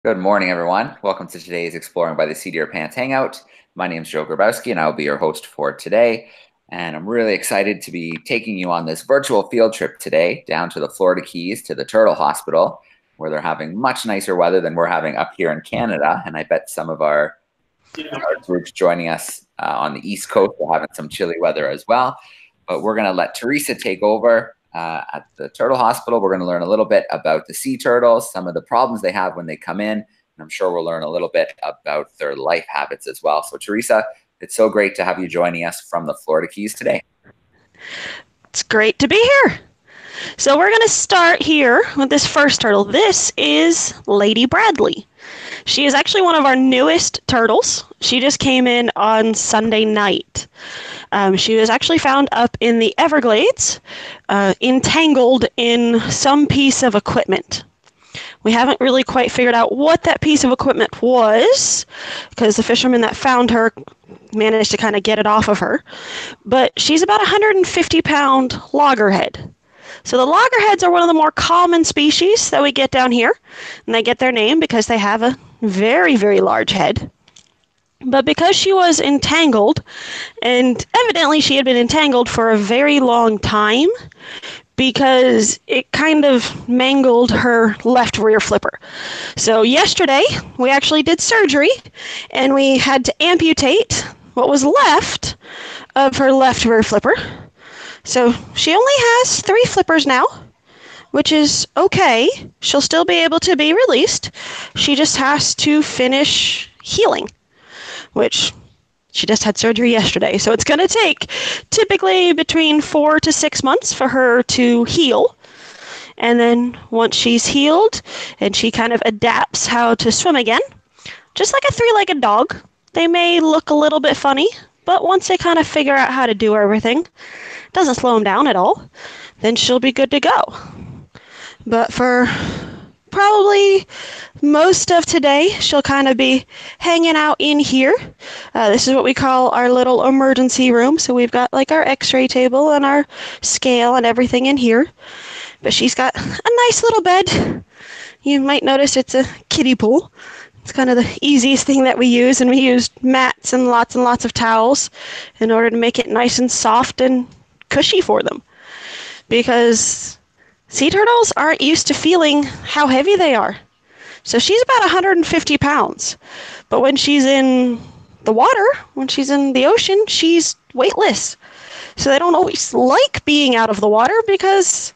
Good morning, everyone. Welcome to today's Exploring by the Seat of Your Pants Hangout. My name is Joe Grabowski, and I will be your host for today. And I'm really excited to be taking you on this virtual field trip today down to the Florida Keys to the Turtle Hospital, where they're having much nicer weather than we're having up here in Canada. And I bet some of our groups joining us on the East Coast are having some chilly weather as well. But we're going to let Teresa take over at the Turtle Hospital. We're going to learn a little bit about the sea turtles, some of the problems they have when they come in, and I'm sure we'll learn a little bit about their life habits as well. So Teresa, it's so great to have you joining us from the Florida Keys today. It's great to be here. So we're going to start here with this first turtle. This is Lady Bradley. She is actually one of our newest turtles. She just came in on Sunday night. She was actually found up in the Everglades, entangled in some piece of equipment. We haven't really quite figured out what that piece of equipment was, because the fisherman that found her managed to kind of get it off of her. But she's about 150-pound loggerhead. So the loggerheads are one of the more common species that we get down here, and they get their name because they have a very, very large head. But because she was entangled, and evidently she had been entangled for a very long time, because it kind of mangled her left rear flipper. So yesterday, we actually did surgery, and we had to amputate what was left of her left rear flipper. So she only has 3 flippers now, which is okay. She'll still be able to be released. She just has to finish healing, which she just had surgery yesterday. So it's going to take typically between 4 to 6 months for her to heal. And then once she's healed and she kind of adapts how to swim again, just like a 3-legged dog, they may look a little bit funny, but once they kind of figure out how to do everything, doesn't slow them down at all, then she'll be good to go. But for probably most of today, she'll kind of be hanging out in here. This is what we call our little emergency room. So we've got like our x-ray table and our scale and everything in here. But she's got a nice little bed. You might notice it's a kiddie pool. It's kind of the easiest thing that we use, and we use mats and lots of towels in order to make it nice and soft and cushy for them. Because sea turtles aren't used to feeling how heavy they are. So she's about 150 pounds. But when she's in the water, when she's in the ocean, she's weightless. So they don't always like being out of the water because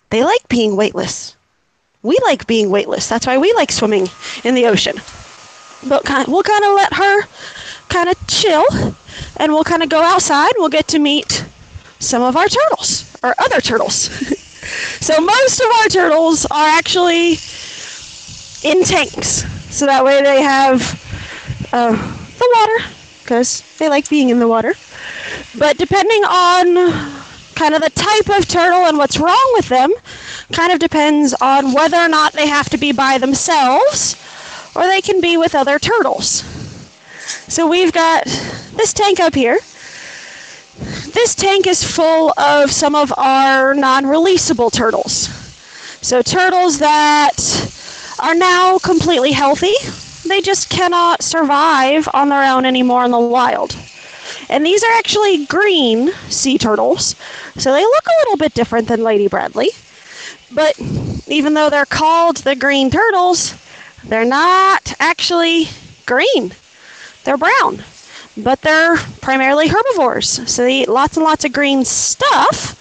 they like being weightless. We like being weightless. That's why we like swimming in the ocean. But we'll kind of let her kind of chill, and we'll kind of go outside. We'll get to meet some of our turtles, or other turtles. So most of our turtles are actually in tanks. So that way they have the water, because they like being in the water. But depending on kind of the type of turtle and what's wrong with them, kind of depends on whether or not they have to be by themselves or they can be with other turtles. So we've got this tank up here. This tank is full of some of our non-releasable turtles. So turtles that are now completely healthy. They just cannot survive on their own anymore in the wild. And these are actually green sea turtles. So they look a little bit different than Lady Bradley. But even though they're called the green turtles, they're not actually green. They're brown. But they're primarily herbivores, so they eat lots and lots of green stuff,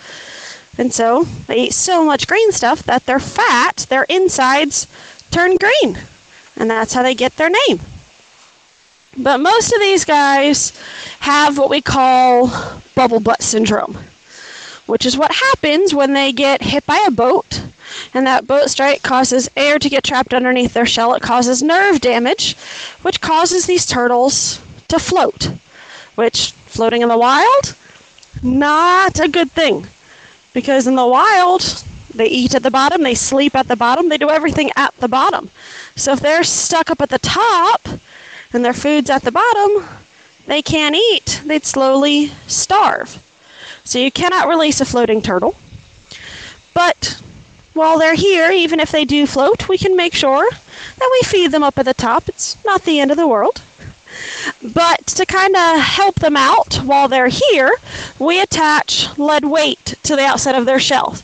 and so they eat so much green stuff that their fat, their insides, turn green, and that's how they get their name. But most of these guys have what we call bubble butt syndrome, which is what happens when they get hit by a boat, and that boat strike causes air to get trapped underneath their shell. It causes nerve damage, which causes these turtles to float, which floating in the wild, not a good thing, because in the wild they eat at the bottom, they sleep at the bottom, they do everything at the bottom. So if they're stuck up at the top and their food's at the bottom, they can't eat, they'd slowly starve. So you cannot release a floating turtle. But while they're here, even if they do float, we can make sure that we feed them up at the top. It's not the end of the world. But to kind of help them out while they're here, we attach lead weight to the outside of their shell.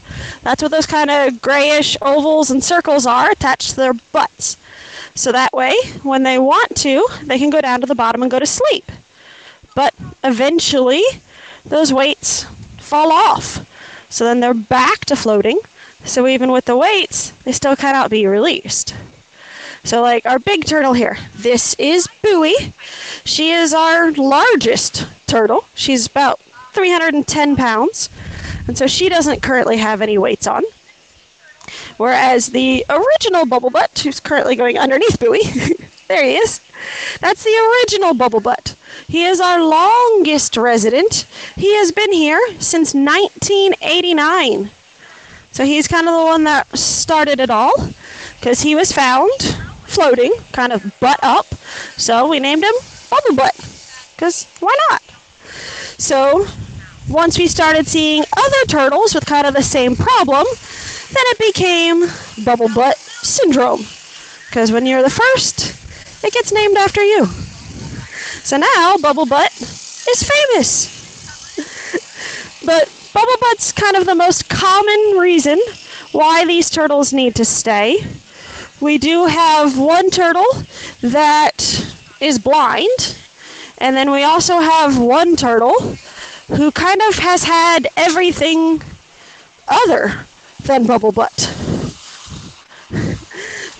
That's what those kind of grayish ovals and circles are, attached to their butts. So that way, when they want to, they can go down to the bottom and go to sleep. But eventually, those weights fall off. So then they're back to floating. So even with the weights, they still cannot be released. So like our big turtle here, this is Bowie. She is our largest turtle. She's about 310 pounds. And so she doesn't currently have any weights on. Whereas the original Bubble Butt, who's currently going underneath Bowie, there he is. That's the original Bubble Butt. He is our longest resident. He has been here since 1989. So he's kind of the one that started it all, because he was found floating, kind of butt up. So we named him Bubble Butt, because why not? So once we started seeing other turtles with kind of the same problem, then it became Bubble Butt syndrome. Because when you're the first, it gets named after you. So now Bubble Butt is famous. But Bubble Butt's kind of the most common reason why these turtles need to stay. We do have one turtle that is blind, and then we also have one turtle who kind of has had everything other than Bubble Butt.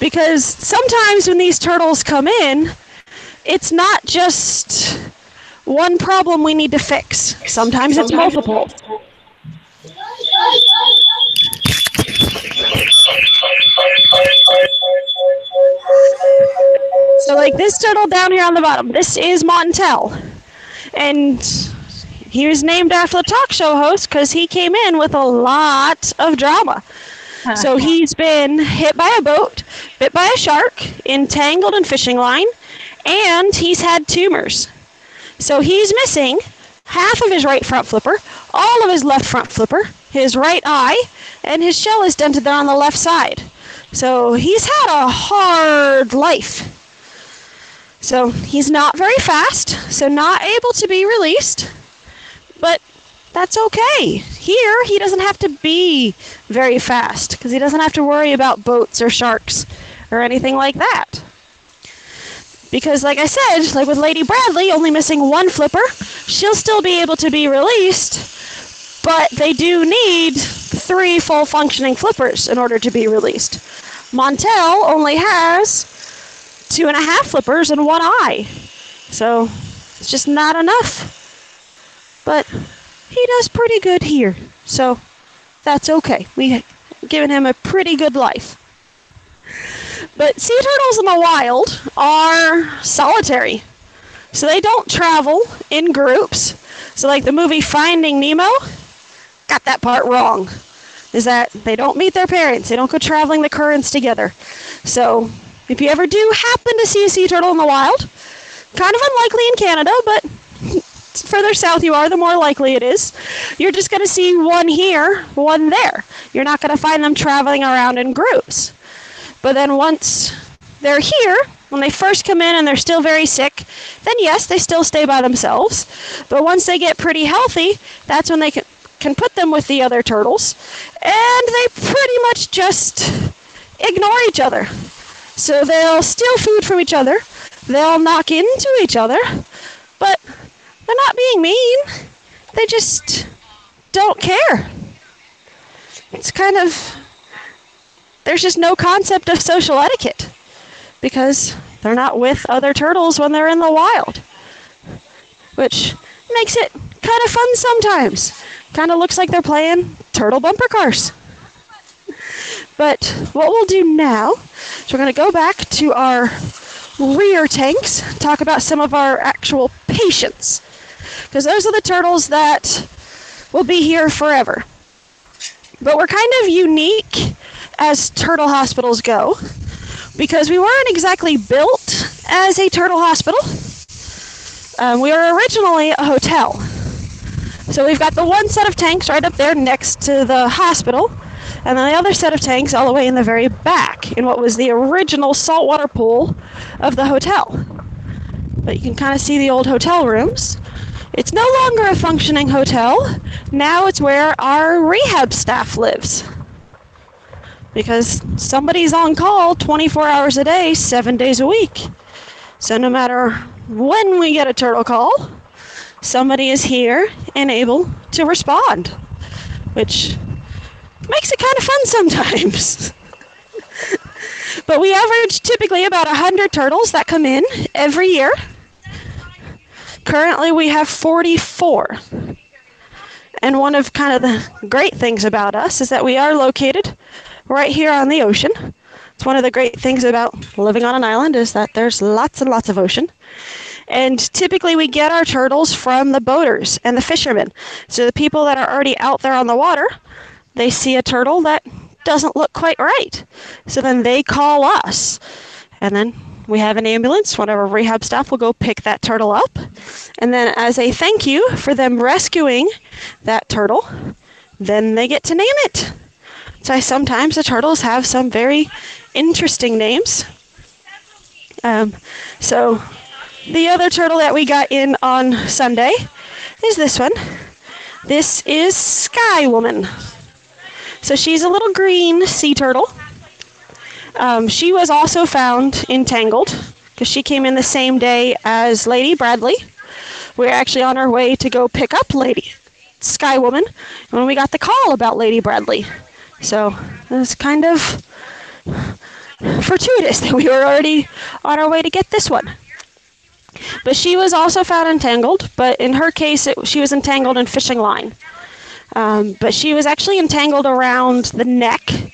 Because sometimes when these turtles come in, it's not just one problem we need to fix. Sometimes it's multiple. So like this turtle down here on the bottom, this is Montel. And he was named after the talk show host because he came in with a lot of drama. So he's been hit by a boat, bit by a shark, entangled in fishing line, and he's had tumors. So he's missing half of his right front flipper, all of his left front flipper, his right eye, and his shell is dented there on the left side. So he's had a hard life. So he's not very fast, so not able to be released, but that's okay. Here, he doesn't have to be very fast because he doesn't have to worry about boats or sharks or anything like that. Because like I said, like with Lady Bradley only missing one flipper, she'll still be able to be released, but they do need 3 full functioning flippers in order to be released. Montel only has 2.5 flippers and 1 eye. So it's just not enough. But he does pretty good here. So that's okay. We've given him a pretty good life. But sea turtles in the wild are solitary. So they don't travel in groups. So like the movie Finding Nemo, got that part wrong. Is that they don't meet their parents. They don't go traveling the currents together. So if you ever do happen to see a sea turtle in the wild, kind of unlikely in Canada, but further south you are, the more likely it is. You're just going to see one here, one there. You're not going to find them traveling around in groups. But then once they're here, when they first come in and they're still very sick, then yes, they still stay by themselves. But once they get pretty healthy, that's when they can put them with the other turtles. And they pretty much just ignore each other. So they'll steal food from each other. They'll knock into each other. But they're not being mean. They just don't care. It's kind of... There's just no concept of social etiquette because they're not with other turtles when they're in the wild, which makes it kind of fun sometimes. Kind of looks like they're playing turtle bumper cars. But what we'll do now is we're going to go back to our rear tanks, talk about some of our actual patients, because those are the turtles that will be here forever. But we're kind of unique as turtle hospitals go, because we weren't exactly built as a turtle hospital. We were originally a hotel. So we've got the one set of tanks right up there next to the hospital, and then the other set of tanks all the way in the very back in what was the original saltwater pool of the hotel. But you can kind of see the old hotel rooms. It's no longer a functioning hotel. Now it's where our rehab staff lives. Because somebody's on call 24 hours a day, 7 days a week. So no matter when we get a turtle call, somebody is here and able to respond, which makes it kind of fun sometimes. But we average typically about 100 turtles that come in every year. Currently we have 44. And one of kind of the great things about us is that we are located right here on the ocean. It's one of the great things about living on an island is that there's lots and lots of ocean. And typically we get our turtles from the boaters and the fishermen. So the people that are already out there on the water, they see a turtle that doesn't look quite right. So then they call us. And then we have an ambulance. One of our rehab staff will go pick that turtle up. And then as a thank you for them rescuing that turtle, then they get to name it. So sometimes the turtles have some very interesting names. So the other turtle that we got in on Sunday is this one. This is Sky Woman. So she's a little green sea turtle. She was also found entangled because she came in the same day as Lady Bradley. We were actually on our way to go pick up Lady Sky Woman when we got the call about Lady Bradley. So it was kind of fortuitous that we were already on our way to get this one. But she was also found entangled, but in her case, she was entangled in fishing line. But she was actually entangled around the neck,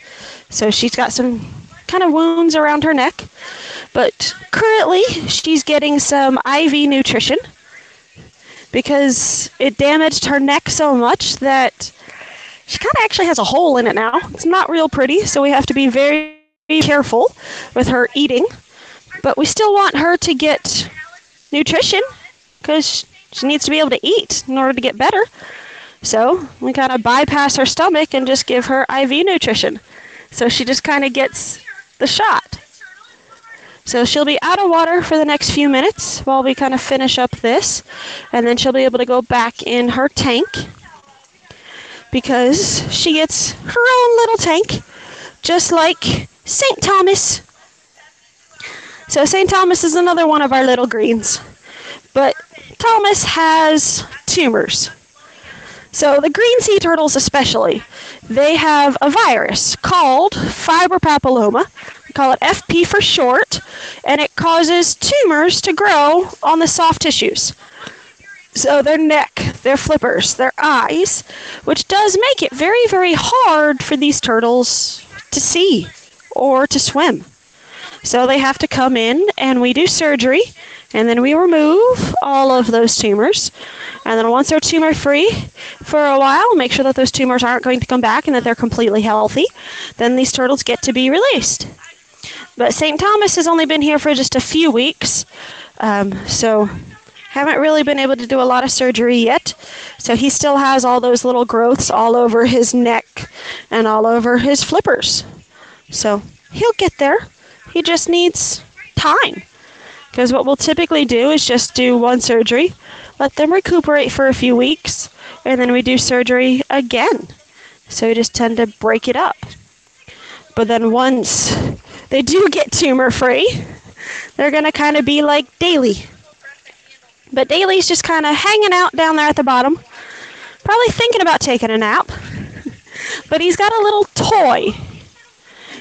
so she's got some kind of wounds around her neck. But currently, she's getting some IV nutrition because it damaged her neck so much that she kind of actually has a hole in it now. It's not real pretty, so we have to be very careful with her eating. But we still want her to get nutrition because she needs to be able to eat in order to get better. So we kind of bypass her stomach and just give her IV nutrition. So she just kind of gets the shot. So she'll be out of water for the next few minutes while we kind of finish up this. And then she'll be able to go back in her tank because she gets her own little tank, just like St. Thomas. So St. Thomas is another one of our little greens. But Thomas has tumors. So the green sea turtles especially, they have a virus called fibropapilloma. We call it FP for short, and it causes tumors to grow on the soft tissues. So their neck, their flippers, their eyes, which does make it very, very hard for these turtles to see or to swim. So they have to come in and we do surgery, and then we remove all of those tumors. And then once they're tumor free for a while, make sure that those tumors aren't going to come back and that they're completely healthy, then these turtles get to be released. But St. Thomas has only been here for just a few weeks, so haven't really been able to do a lot of surgery yet. So he still has all those little growths all over his neck and all over his flippers. So he'll get there. He just needs time. Because what we'll typically do is just do one surgery, let them recuperate for a few weeks, and then we do surgery again. So we just tend to break it up. But then once they do get tumor-free, they're going to kind of be like Daly. But Daly's just kind of hanging out down there at the bottom, probably thinking about taking a nap. But he's got a little toy.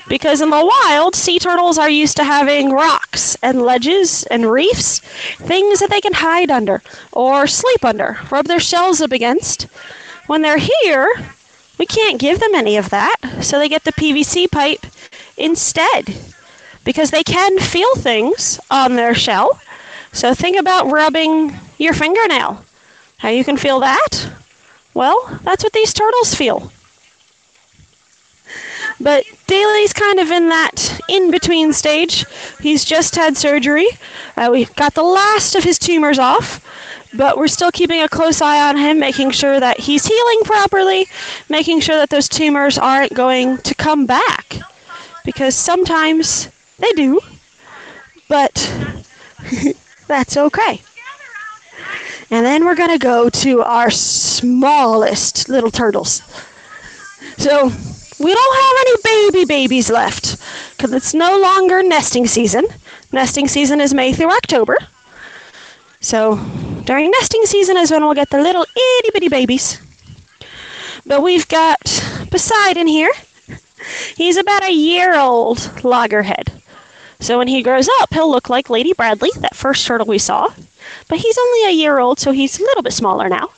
Because in the wild, sea turtles are used to having rocks and ledges and reefs, things that they can hide under or sleep under, rub their shells up against. When they're here, we can't give them any of that, so they get the PVC pipe instead. Because they can feel things on their shell. So think about rubbing your fingernail. How you can feel that? Well, that's what these turtles feel. But Daly's kind of in that in-between stage. He's just had surgery. We got the last of his tumors off, But we're still keeping a close eye on him, making sure that he's healing properly, making sure that those tumors aren't going to come back. Because sometimes they do, but that's okay. And then we're going to go to our smallest little turtles. So we don't have any babies left because it's no longer nesting season. Nesting season is May through October. So during nesting season is when we'll get the little itty bitty babies. But we've got Poseidon here. He's about a year-old loggerhead. So when he grows up, he'll look like Lady Bradley, that first turtle we saw. But he's only a year old, so he's a little bit smaller now.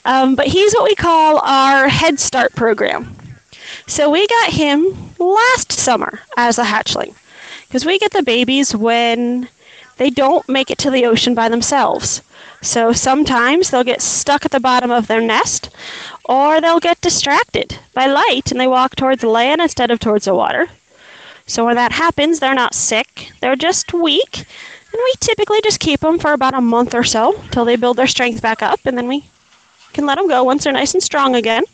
But he's what we call our Head Start program. So we got him last summer as a hatchling, because we get the babies when they don't make it to the ocean by themselves. So sometimes they'll get stuck at the bottom of their nest, or they'll get distracted by light and they walk towards land instead of towards the water. So when that happens, they're not sick, they're just weak, and we typically just keep them for about a month or so till they build their strength back up, and then we can let them go once they're nice and strong again.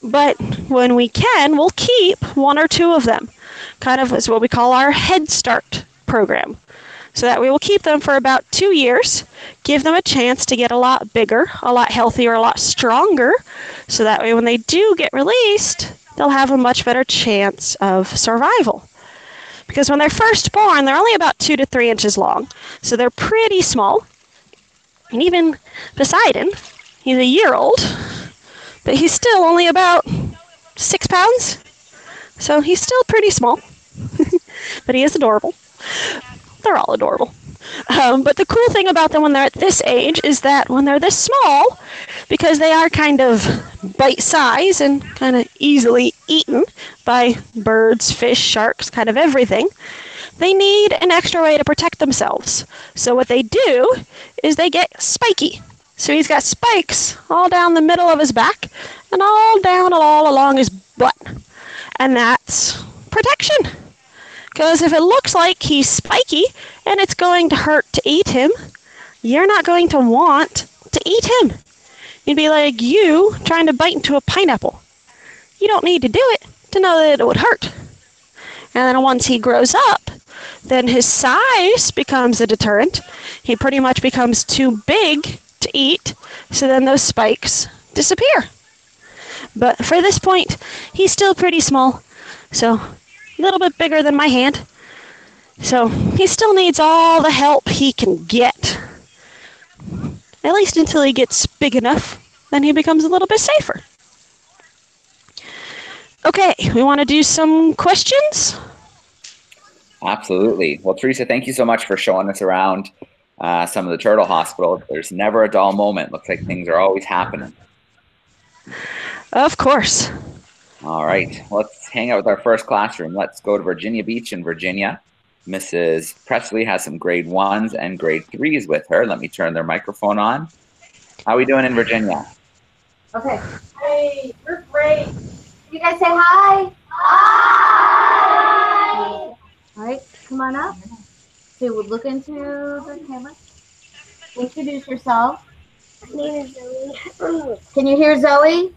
But when we can, we'll keep one or two of them, kind of as what we call our Head Start program. So that we will keep them for about 2 years, give them a chance to get a lot bigger, a lot healthier, a lot stronger, so that way when they do get released, they'll have a much better chance of survival. Because when they're first born, they're only about 2 to 3 inches long, so they're pretty small. And even Poseidon, he's a year old, but he's still only about 6 pounds, so he's still pretty small, but he is adorable. They're all adorable. But the cool thing about them when they're at this age is that when they're this small, because they are kind of bite-size and kind of easily eaten by birds, fish, sharks, kind of everything, they need an extra way to protect themselves. So what they do is they get spiky. So he's got spikes all down the middle of his back and all down all along his butt. And that's protection. Because if it looks like he's spiky and it's going to hurt to eat him, you're not going to want to eat him. You'd be like you trying to bite into a pineapple. You don't need to do it to know that it would hurt. And then once he grows up, then his size becomes a deterrent. He pretty much becomes too big to eat, so then those spikes disappear. But for this point, he's still pretty small, so a little bit bigger than my hand. So he still needs all the help he can get. At least until he gets big enough, then he becomes a little bit safer. Okay, we want to do some questions? Absolutely. Well, Teresa, thank you so much for showing us around some of the turtle hospitals. There's never a dull moment. Looks like things are always happening. Of course. All right, let's hang out with our first classroom. Let's go to Virginia Beach in Virginia. Mrs. Presley has some grade 1s and grade 3s with her. Let me turn their microphone on. How are we doing in Virginia? Okay. Hey, we're great. You guys say hi. Hi. All right, come on up. So we'll look into the camera. Introduce yourself. My name is Zoe. Can you hear Zoe?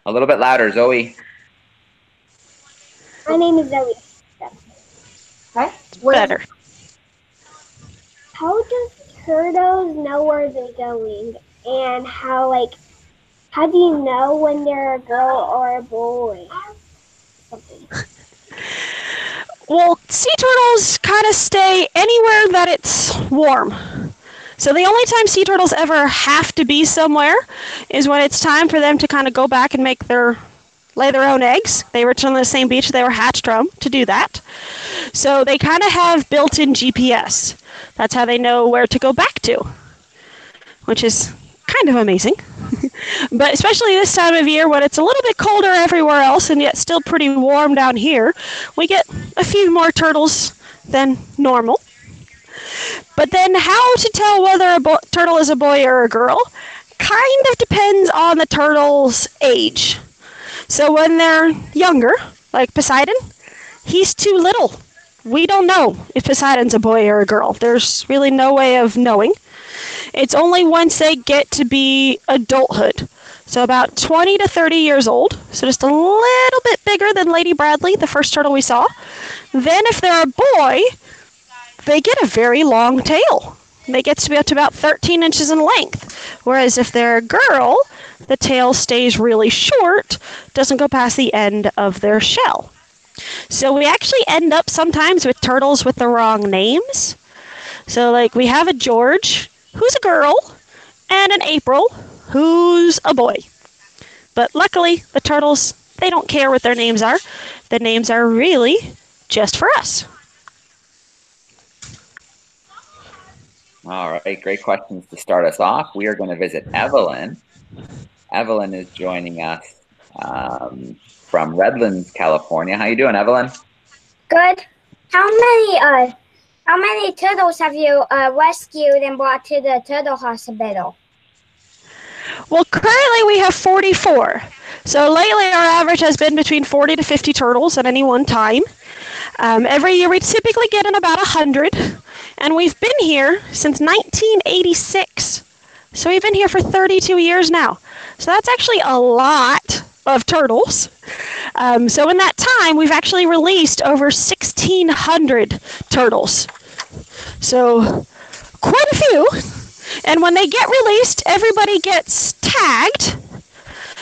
A little bit louder, Zoe. My name is Zoe. Okay. Better. How do turtles know where they're going? And how do you know when they're a girl or a boy? Something. Well, sea turtles kind of stay anywhere that it's warm. So the only time sea turtles ever have to be somewhere is when it's time for them to kind of go back and lay their own eggs. They return to the same beach they were hatched from to do that. So they kind of have built-in GPS. That's how they know where to go back to, which is kind of amazing. But especially this time of year when it's a little bit colder everywhere else and yet still pretty warm down here, we get a few more turtles than normal. But then how to tell whether a turtle is a boy or a girl kind of depends on the turtle's age. So when they're younger, like Poseidon, he's too little. We don't know if Poseidon's a boy or a girl. There's really no way of knowing. It's only once they get to be adulthood. So about 20 to 30 years old. So just a little bit bigger than Lady Bradley, the first turtle we saw. Then if they're a boy, they get a very long tail. They get to be up to about 13 inches in length. Whereas if they're a girl, the tail stays really short, doesn't go past the end of their shell. So we actually end up sometimes with turtles with the wrong names. So like we have a George, who's a girl, and an April, who's a boy. But luckily, the turtles, they don't care what their names are. The names are really just for us. All right, great questions to start us off. We are going to visit Evelyn. Evelyn is joining us from Redlands, California. How you doing, Evelyn? Good. How many turtles have you rescued and brought to the turtle hospital? Well, currently we have 44. So lately our average has been between 40 to 50 turtles at any one time. Every year we typically get in about 100. And we've been here since 1986. So we've been here for 32 years now. So that's actually a lot of turtles. So in that time, we've actually released over 1,600 turtles. So quite a few. And when they get released, everybody gets tagged.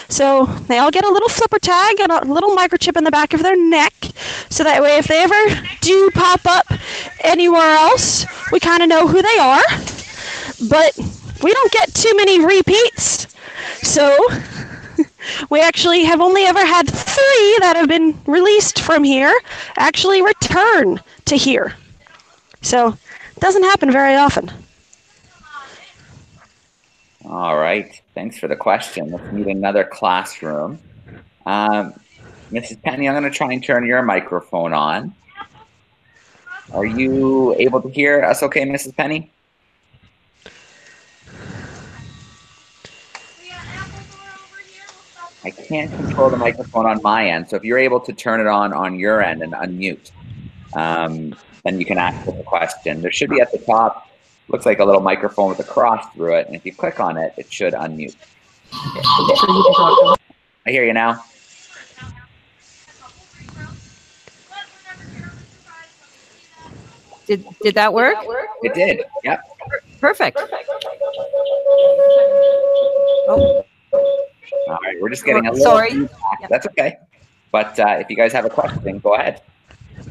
So they all get a little flipper tag and a little microchip in the back of their neck. So that way if they ever do pop up anywhere else, we kind of know who they are. But we don't get too many repeats. So we actually have only ever had 3 that have been released from here actually return to here. So it doesn't happen very often. All right, thanks for the question. Let's meet another classroom. Mrs. Penny, I'm going to try and turn your microphone on. Are you able to hear us okay, Mrs. Penny? I can't control the microphone on my end, so if you're able to turn it on your end and unmute, then you can ask the question. There should be at the top, looks like a little microphone with a cross through it, and if you click on it, it should unmute. I hear you now. Did that work? It did, yep. Perfect. Oh. All right, we're just getting a little sorry. feedback. That's okay. But if you guys have a question, go ahead.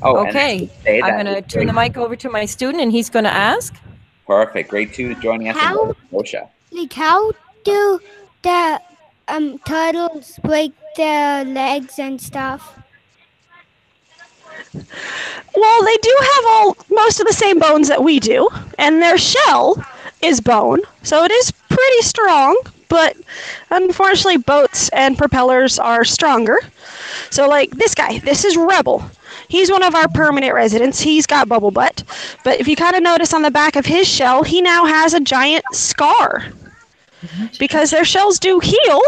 Oh, okay. I'm going to turn the mic over to my student, and he's going to ask. Perfect. Grade 2 is joining us. How do the turtles break their legs and stuff? Well, they do have most of the same bones that we do, and their shell is bone, so it is pretty strong, but unfortunately boats and propellers are stronger. So like this guy, this is Rebel. He's one of our permanent residents. He's got bubble butt, but if you kind of notice on the back of his shell, he now has a giant scar. Because their shells do heal,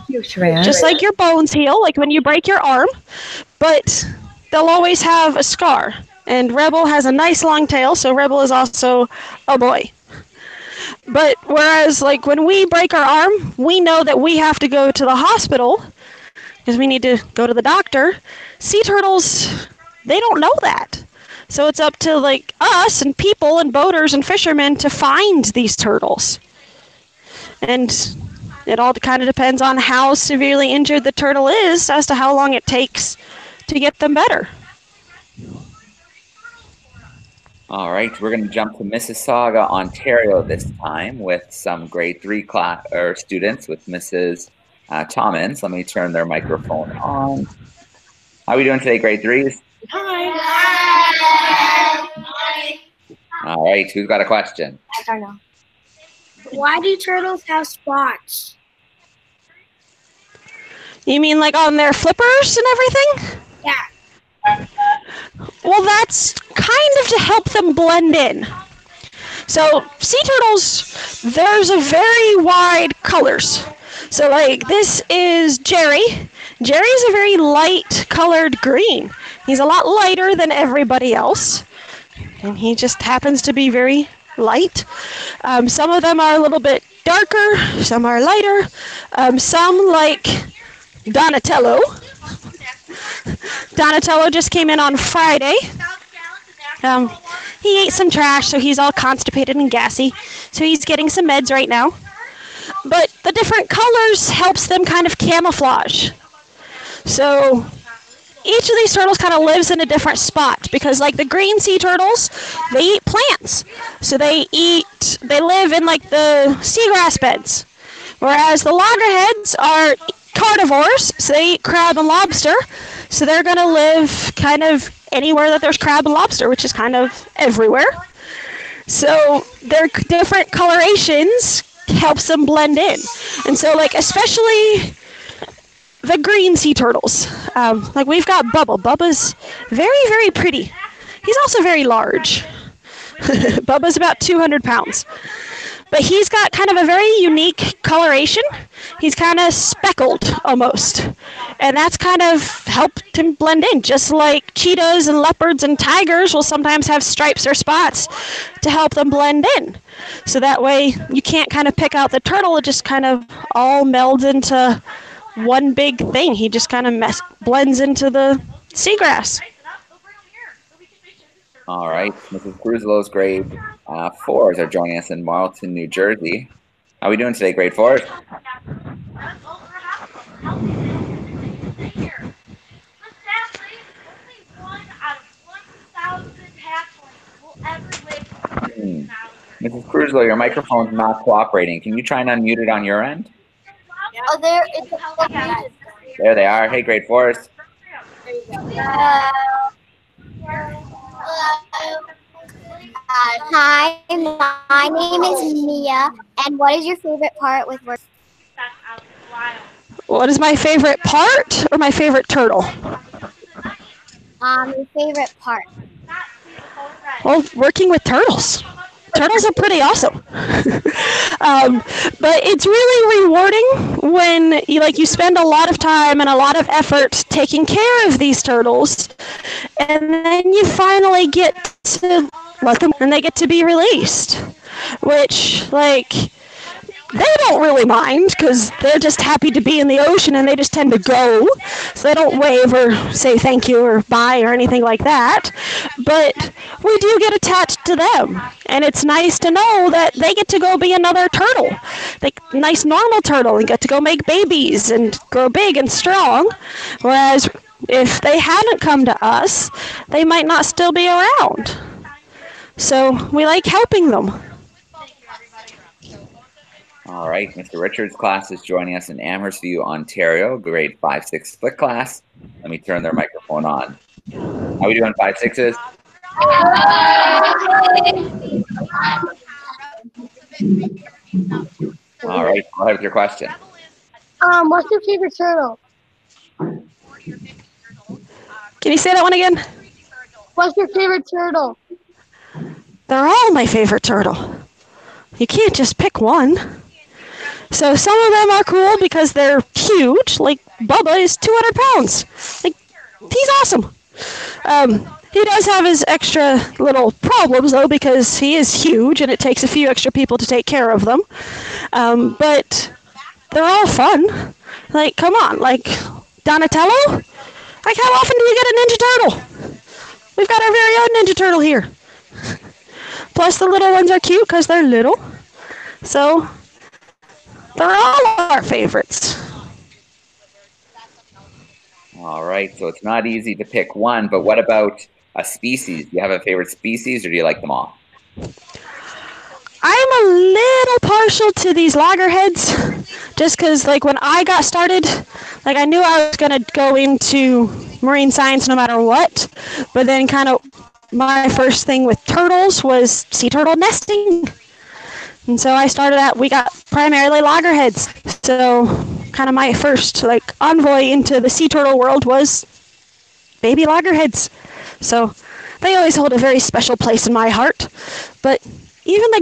just like your bones heal, like when you break your arm, but they'll always have a scar. And Rebel has a nice long tail, so Rebel is also a boy. But whereas, like, when we break our arm, we know that we have to go to the hospital because we need to go to the doctor. Sea turtles, they don't know that. So it's up to, like, us and people and boaters and fishermen to find these turtles. And it all kind of depends on how severely injured the turtle is as to how long it takes to get them better. All right, we're going to jump to Mississauga, Ontario this time with some grade 3 students with Mrs. Tommins. Let me turn their microphone on. How are we doing today, grade 3s? Hi. All right, who's got a question? I don't know. Why do turtles have spots? You mean like on their flippers and everything? Yeah. Well, that's kind of to help them blend in. So sea turtles, there's a very wide colors. So like this is Jerry. Jerry's a very light colored green. He's a lot lighter than everybody else. And he just happens to be very light. Some of them are a little bit darker, some are lighter, some like Donatello. Donatello just came in on Friday. He ate some trash, so he's all constipated and gassy. So he's getting some meds right now. But the different colors helps them kind of camouflage. So each of these turtles kind of lives in a different spot because like the green sea turtles, they eat plants. So they live in like the seagrass beds. Whereas the loggerheads are carnivores, so they eat crab and lobster. So they're going to live kind of anywhere that there's crab and lobster, which is kind of everywhere. So their different colorations helps them blend in. And so like especially the green sea turtles. Like we've got Bubba. Bubba's very, very pretty. He's also very large. Bubba's about 200 pounds. But he's got kind of a very unique coloration. He's kind of speckled almost. And that's kind of helped him blend in, just like cheetahs and leopards and tigers will sometimes have stripes or spots to help them blend in. So that way you can't kind of pick out the turtle, it just kind of all melds into one big thing. He just kind of blends into the seagrass. All right, Mrs. Cruzlow's grade 4s are joining us in Marlton, New Jersey. How are we doing today, grade 4s? Mrs. Cruzlow, your microphone's not cooperating. Can you try and unmute it on your end? Oh, there it's There they are. Hey, grade 4s. Hi, my name is Mia, and what is your favorite part with work? What is my favorite part or my favorite turtle? Your favorite part. Well, working with turtles. Turtles are pretty awesome. But it's really rewarding when you spend a lot of time and a lot of effort taking care of these turtles, and then you finally get to let them and they get to be released, which they don't really mind because they're just happy to be in the ocean and they just tend to go. So they don't wave or say thank you or bye or anything like that. But we do get attached to them. And it's nice to know that they get to go be another turtle. Nice normal turtle and get to go make babies and grow big and strong. Whereas if they hadn't come to us, they might not still be around. So we like helping them. All right, Mr. Richards' class is joining us in Amherst View, Ontario, grade 5-6 split class. Let me turn their microphone on. How are we doing, 5-6s? All right, go ahead with your question. What's your favorite turtle? Can you say that one again? What's your favorite turtle? They're all my favorite turtle. You can't just pick one. So some of them are cool because they're huge. Like Bubba is 200 pounds. He's awesome. He does have his extra little problems though because he is huge and it takes a few extra people to take care of them. But they're all fun. Come on, Donatello? How often do we get a Ninja Turtle? We've got our very own Ninja Turtle here. Plus the little ones are cute because they're little. So they're all our favorites. All right, so it's not easy to pick one, but what about a species? Do you have a favorite species or do you like them all? I'm a little partial to these loggerheads just because when I got started, I knew I was going to go into marine science no matter what, but then kind of my first thing with turtles was sea turtle nesting. And so I started out, we got primarily loggerheads. So kind of my first envoy into the sea turtle world was baby loggerheads. So they always hold a very special place in my heart. But even the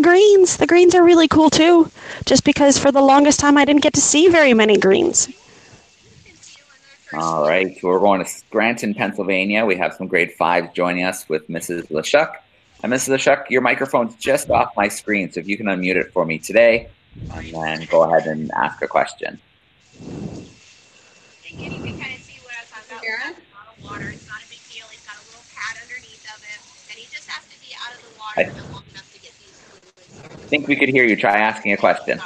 greens are really cool too, just because for the longest time I didn't get to see very many greens. All right, so we're going to Scranton, Pennsylvania. We have some grade 5s joining us with Mrs. LeShuck. And Mrs. LeChuck, your microphone's just off my screen, so if you can unmute it for me today, and then go ahead and ask a question. And you can kind of see what I was talking about. It's a lot of water. It's not a big deal. He's got a little pad underneath of him, and he just has to be out of the water long enough to get these fluids. I think we could hear you. Try asking a question.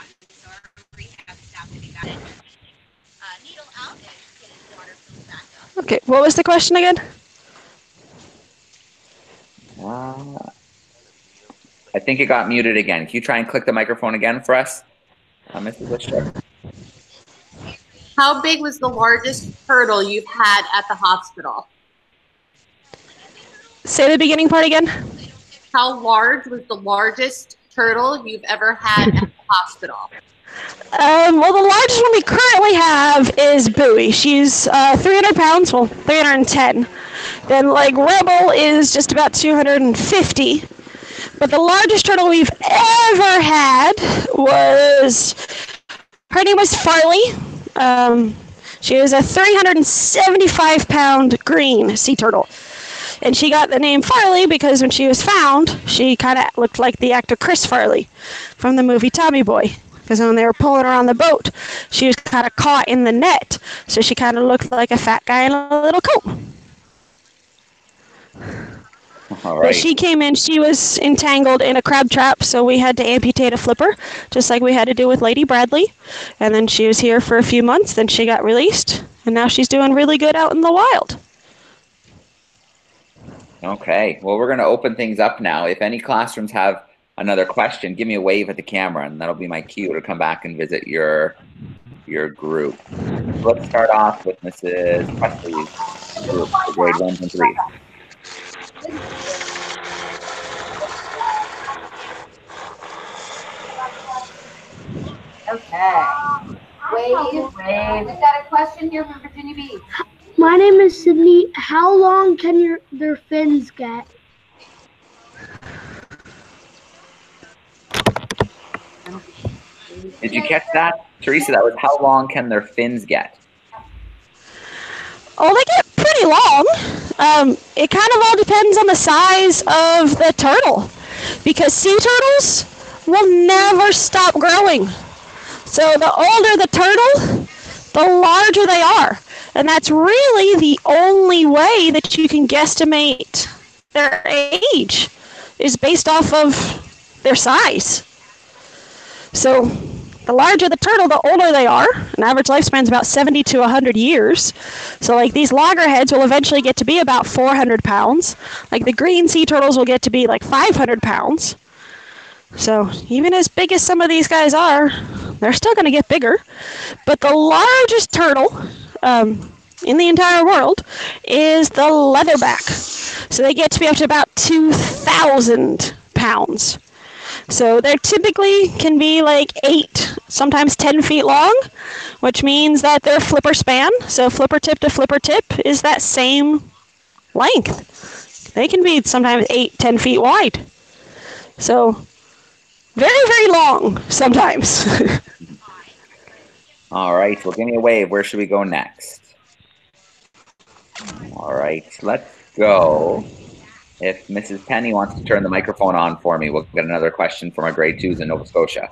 Needle out and get his water filled back up. Okay, what was the question again? I think it got muted again. Can you try and click the microphone again for us, Mrs. LeChuck? How big was the largest turtle you've had at the hospital? Say the beginning part again. How large was the largest turtle you've ever had at the hospital? Well, the largest one we currently have is Bowie. She's 300 pounds, well, 310. Then, like, Rebel is just about 250. But the largest turtle we've ever had was, her name was Farley. She was a 375-pound green sea turtle. And she got the name Farley because when she was found, she kind of looked like the actor Chris Farley from the movie Tommy Boy. Because when they were pulling her on the boat, she was kind of caught in the net. So she kind of looked like a fat guy in a little coat. All right. But she came in, she was entangled in a crab trap, so we had to amputate a flipper, just like we had to do with Lady Bradley. And then she was here for a few months, then she got released, and now she's doing really good out in the wild. Okay, well, we're going to open things up now. If any classrooms have another question, give me a wave at the camera, and that'll be my cue to come back and visit your group. Let's start off with Mrs. Presley's group, for grade 1 and 3. Okay. Wave. We've got a question here from Virginia Beach. My name is Sydney. How long can their fins get? Did you catch that? Teresa, that was how long can their fins get? Oh, they get pretty long. It kind of all depends on the size of the turtle, because sea turtles will never stop growing. So the older the turtle, the larger they are. And that's really the only way that you can guesstimate their age, is based off of their size. So the larger the turtle, the older they are. An average lifespan is about 70 to 100 years. So like these loggerheads will eventually get to be about 400 pounds. Like the green sea turtles will get to be like 500 pounds. So even as big as some of these guys are, they're still going to get bigger. But the largest turtle in the entire world is the leatherback. So they get to be up to about 2,000 pounds. So they typically can be like 8, sometimes 10 feet long, which means that their flipper span, so flipper tip to flipper tip, is that same length. They can be sometimes 8, 10 feet wide. So very, very long sometimes. All right, well, give me a wave. Where should we go next? All right, let's go. If Mrs. Penny wants to turn the microphone on for me, we'll get another question from our grade 2s in Nova Scotia.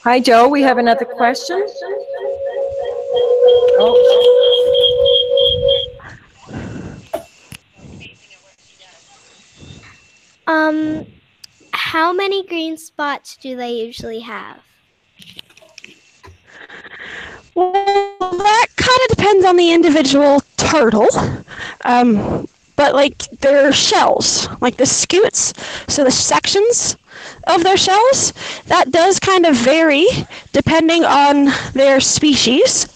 Hi, Joe. We have another question. Oh. How many green spots do they usually have? Well, that kind of depends on the individual turtle. But like their shells, like the scutes, so the sections of their shells, that does kind of vary depending on their species.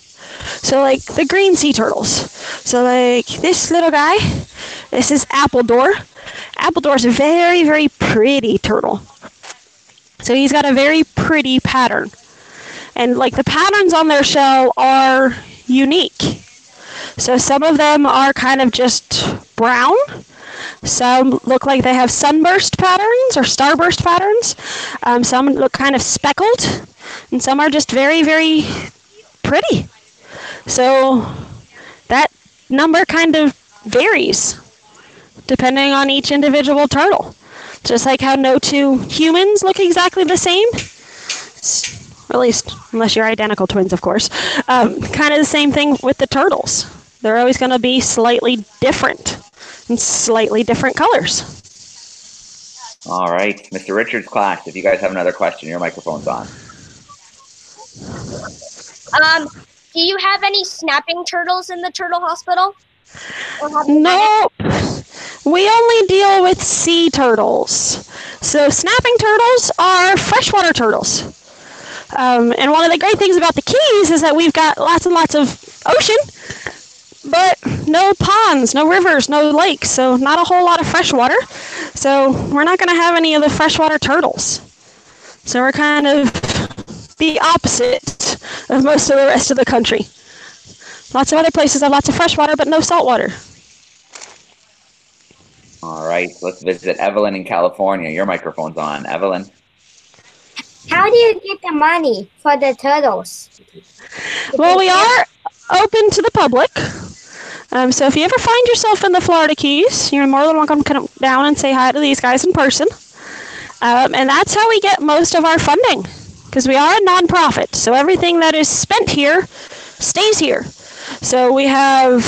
So like the green sea turtles. So like this little guy, this is Appledore. Appledore's a very, very pretty turtle. So he's got a very pretty pattern. And like the patterns on their shell are unique. So some of them are kind of just brown. Some look like they have sunburst patterns or starburst patterns. Some look kind of speckled. And some are just very, very pretty. So number kind of varies depending on each individual turtle. Just like how no two humans look exactly the same, or at least unless you're identical twins, of course. Kind of the same thing with the turtles. They're always going to be slightly different and slightly different colors. All right, Mr. Richards' class, if you guys have another question, your microphone's on. Do you have any snapping turtles in the turtle hospital? Nope. We only deal with sea turtles. So snapping turtles are freshwater turtles. And one of the great things about the Keys is that we've got lots and lots of ocean, but no ponds, no rivers, no lakes, so not a whole lot of freshwater. So we're not going to have any of the freshwater turtles. So we're kind of the opposite of most of the rest of the country. Lots of other places have lots of freshwater, but no saltwater. All right, let's visit Evelyn in California. Your microphone's on. Evelyn. How do you get the money for the turtles? Well, we are open to the public. So if you ever find yourself in the Florida Keys, you're more than welcome to come down and say hi to these guys in person. And that's how we get most of our funding, because we are a nonprofit. So everything that is spent here stays here. So we have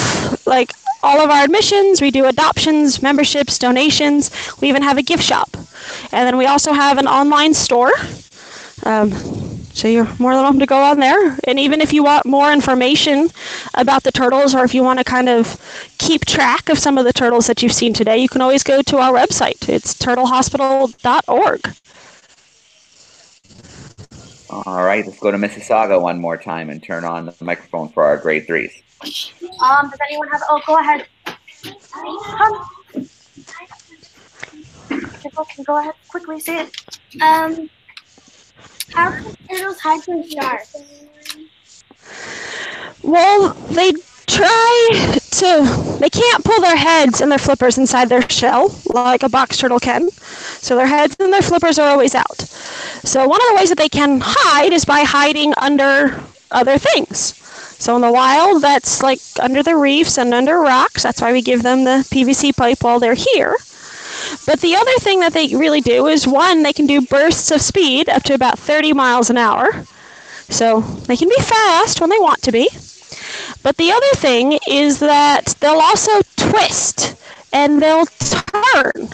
like all of our admissions, we do adoptions, memberships, donations. We even have a gift shop. And then we also have an online store. So you're more than welcome to go on there. And even if you want more information about the turtles, or if you want to kind of keep track of some of the turtles that you've seen today, you can always go to our website. It's turtlehospital.org. All right, let's go to Mississauga one more time and turn on the microphone for our grade 3s. Does anyone have? Oh, go ahead. Come. Go ahead. Quickly say it. How can turtles hide from sharks? Well, they can't pull their heads and their flippers inside their shell like a box turtle can. So their heads and their flippers are always out. So one of the ways that they can hide is by hiding under other things. So in the wild, that's like under the reefs and under rocks. That's why we give them the PVC pipe while they're here. But the other thing that they really do is, one, they can do bursts of speed up to about 30 miles an hour. So they can be fast when they want to be. But the other thing is that they'll also twist and they'll turn.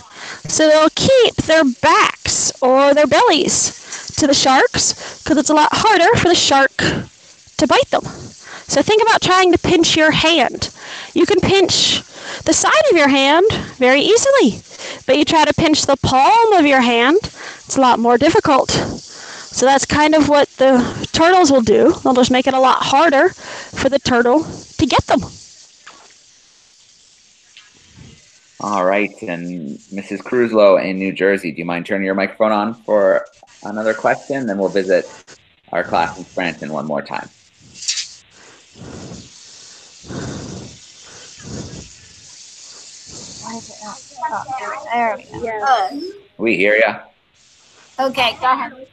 So they'll keep their backs or their bellies to the sharks because it's a lot harder for the shark to bite them. So think about trying to pinch your hand. You can pinch the side of your hand very easily, but you try to pinch the palm of your hand, it's a lot more difficult. So that's kind of what the turtles will do. They'll just make it a lot harder for the turtle to get them. All right, and Mrs. Cruzlow in New Jersey, do you mind turning your microphone on for another question? Then we'll visit our class in Scranton one more time. Why is it not? Oh, there we go. Yeah. We hear ya. Okay, go ahead.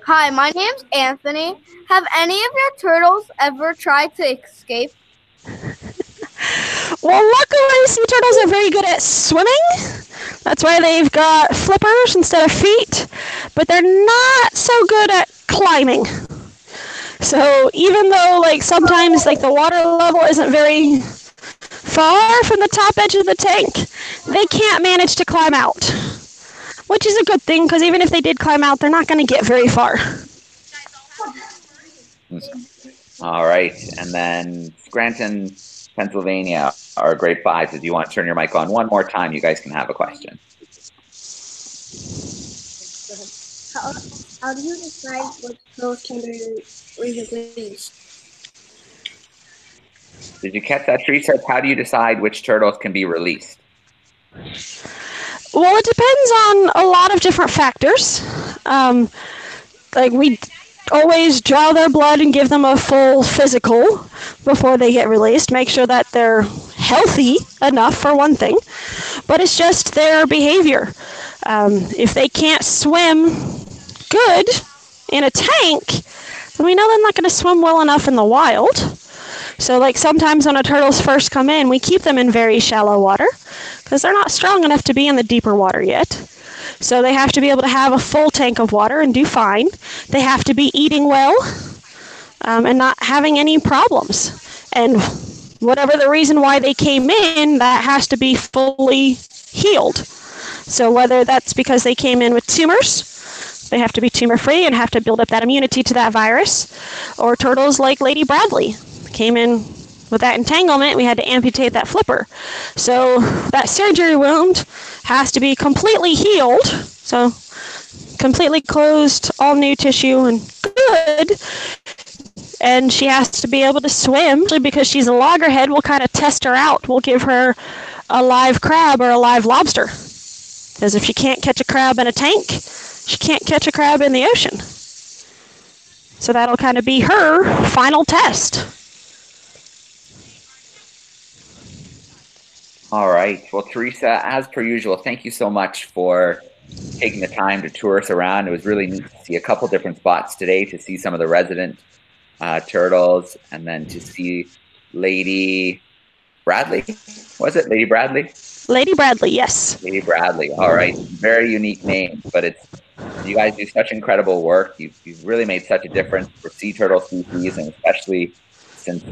Hi, my name's Anthony. Have any of your turtles ever tried to escape? Well, luckily, sea turtles are very good at swimming. That's why they've got flippers instead of feet. But they're not so good at climbing. So even though, like, sometimes, like, the water level isn't very far from the top edge of the tank, they can't manage to climb out. Which is a good thing, because even if they did climb out, they're not going to get very far. All right, and then Scranton, Pennsylvania, our grade 5s. If you want to turn your mic on one more time, you guys can have a question. How do you decide which turtles can be released? Did you catch that, Teresa? How do you decide which turtles can be released? Well, it depends on a lot of different factors. Like, we always draw their blood and give them a full physical before they get released. Make sure that they're healthy enough, for one thing. But it's just their behavior. If they can't swim good in a tank, then we know they're not going to swim well enough in the wild. So like sometimes when our turtles first come in, we keep them in very shallow water because they're not strong enough to be in the deeper water yet. So they have to be able to have a full tank of water and do fine. They have to be eating well and not having any problems. And whatever the reason why they came in, that has to be fully healed. So whether that's because they came in with tumors, they have to be tumor-free and have to build up that immunity to that virus, or turtles like Lady Bradley came in with that entanglement, we had to amputate that flipper. So that surgery wound has to be completely healed, so completely closed, all new tissue and good. And she has to be able to swim, because she's a loggerhead. We'll kind of test her out. We'll give her a live crab or a live lobster. Because if she can't catch a crab in a tank, she can't catch a crab in the ocean. So that'll kind of be her final test. All right. Well, Teresa, as per usual, thank you so much for taking the time to tour us around. It was really neat to see a couple different spots today, to see some of the resident turtles, and then to see Lady Bradley. Was it Lady Bradley? Lady Bradley, yes. Lady Bradley. All right. Very unique name, but you guys do such incredible work. You've really made such a difference for sea turtle species, and especially since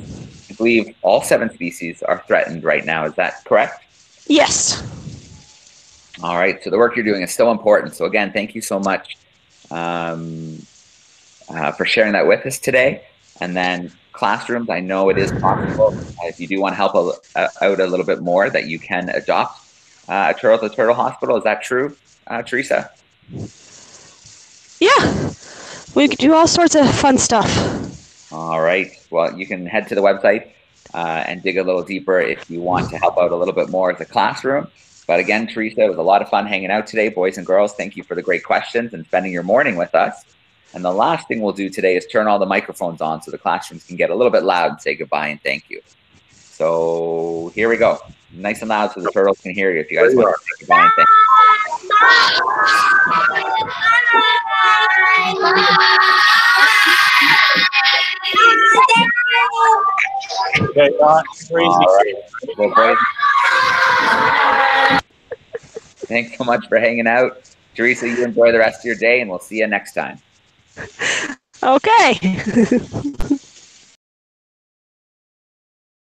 I believe all 7 species are threatened right now. Is that correct? Yes. All right. So the work you're doing is so important. So again, thank you so much for sharing that with us today. And then classrooms, I know it is possible, if you do want to help out a little bit more, that you can adopt a turtle at the Turtle Hospital. Is that true, Teresa? Yeah. We could do all sorts of fun stuff. All right. Well, you can head to the website and dig a little deeper if you want to help out a little bit more as a classroom. But again, Teresa, it was a lot of fun hanging out today. Boys and girls, thank you for the great questions and spending your morning with us. And the last thing we'll do today is turn all the microphones on so the classrooms can get a little bit loud and say goodbye and thank you. So here we go. Nice and loud so the turtles can hear you if you guys want to say goodbye and thank you. Okay, crazy. All right. Well, boys, thanks so much for hanging out. Teresa, you enjoy the rest of your day, and we'll see you next time. Okay.